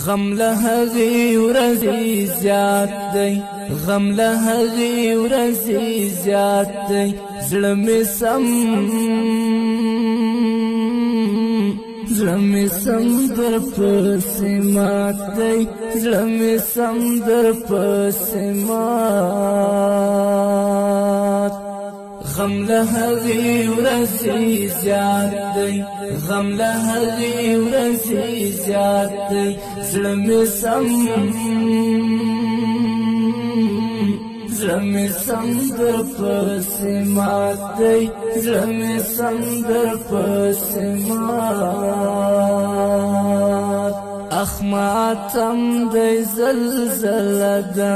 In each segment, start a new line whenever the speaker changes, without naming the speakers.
غم له هغې ورځې زیات دی غم له هغې ورځې زیات دی زړه مې سم در پسې مات دی زړه مې سم در پسې مات غم له هغې ورځې زیات دی غم له هغې ورځې زیات دی زړه مې سم در پسې مات دی زړه مې سم در پسې مات اخ ماتم دی زلزله ده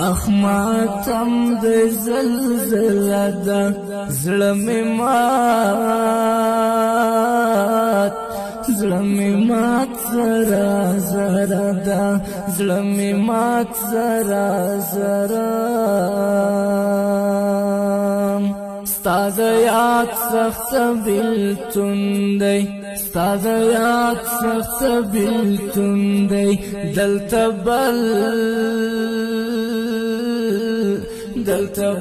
اخ ماتم دی زلزله ده زړه مې مات زړه مې مات زره زره ده زړه مې مات زره زره ستا د یاد سخت بیلتون دی ستا د یاد سخت بیلتون دی دلته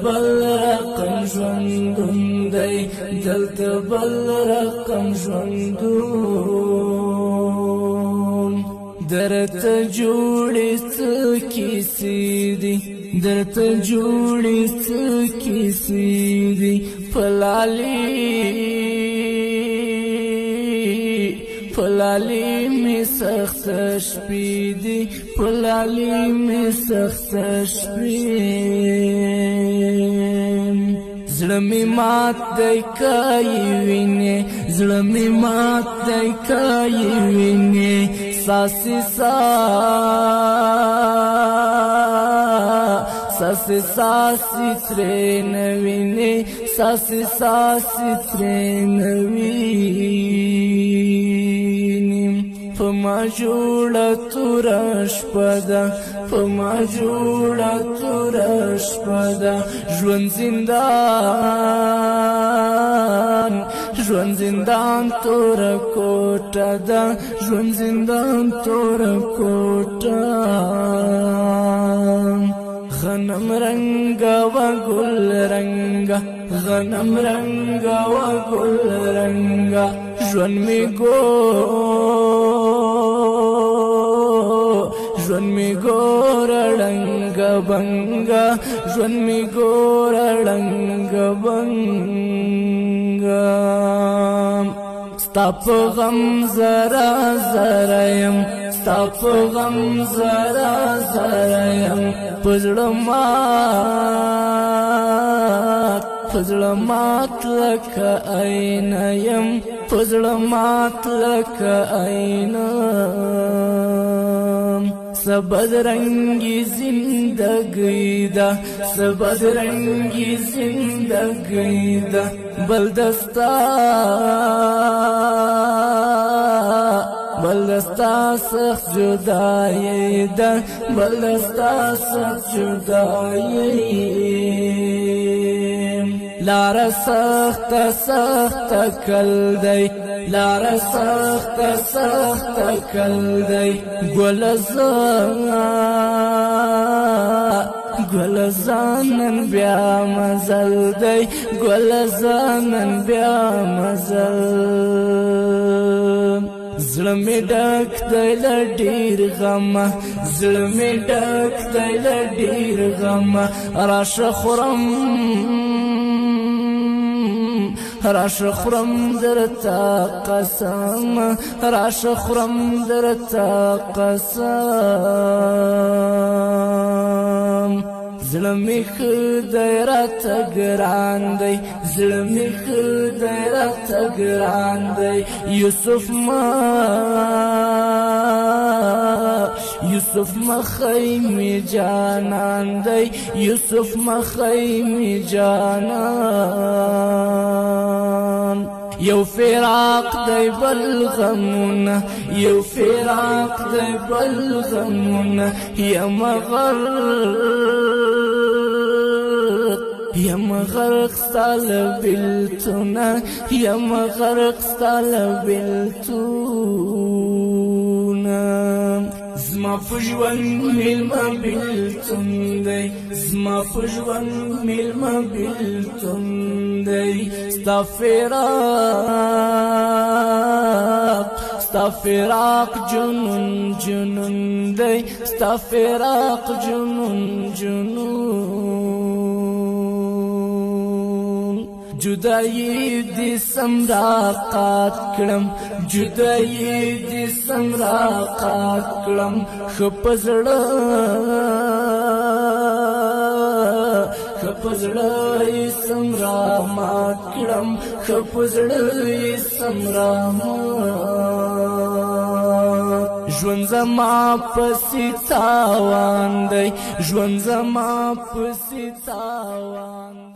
بل رقم ژوندون دی دلته بل رقم ژوندون درته جوړې څه کیسې دي درته جوړې څه کیسې دي پلالي مې سخت شپې دي پلالي مې سخت شپې زړه مې مات دی که یې وینې زړه مې مات دی که یې وینې ساسې ساسې ترې نه وینې ساسې ترې نه وینې په ما جوړه توره شپه ده په ما جوړه توره شپه ده ژوند زندان توره کوټه ده ژوند زندان توره کوټه غنم رنگا و گل رنگا غنم رنگا و گل رنگا ژوند می ګور رنگ بنگا ژوند می ګور رنگ بنگا ستا په غم زرا زرا یم ستا په غم زرا زرا یم په زړه مات لکه آینه یم په زړه مات لکه آینه सबदरंगी जिंदगी दा सबदरंगी जिंदगी दा बलदस्ता सख्त जुदाई दा बलदस्ता सख्त जुदाई لاره سخت کل دی لاره سخت کل دی گل زانن بیا مزل دی گل زانن بیا مزل زړه مې ډک دی له ډېر غمه زړه مې ډک دی له ډېر غمه راشه خورم درتا قسم راشه خورم درتا قسم زړه مې ښه دی راته ګران دی زړه مې ښه دی راته ګران دی یوسف مخی می جانان دی یوسف مخی می جانان یو فراق دی بل غمونه یو فراق دی بل غمونه یم غرق ستال بلتونه یم غرق ستال بلتونه زما په ژوند میلمه بیلتون دی زما په ژوند میلمه بیلتون دی ستا فراق جنون جنون دی ستا فراق جنون جنون جدائی دی سمراقات کړم جدائی دی سمراقات کړم خپزړه سمرامات کړم خپزړه سمرامات ژوند زما پسې تاوان دی ژوند زما پسې تاوان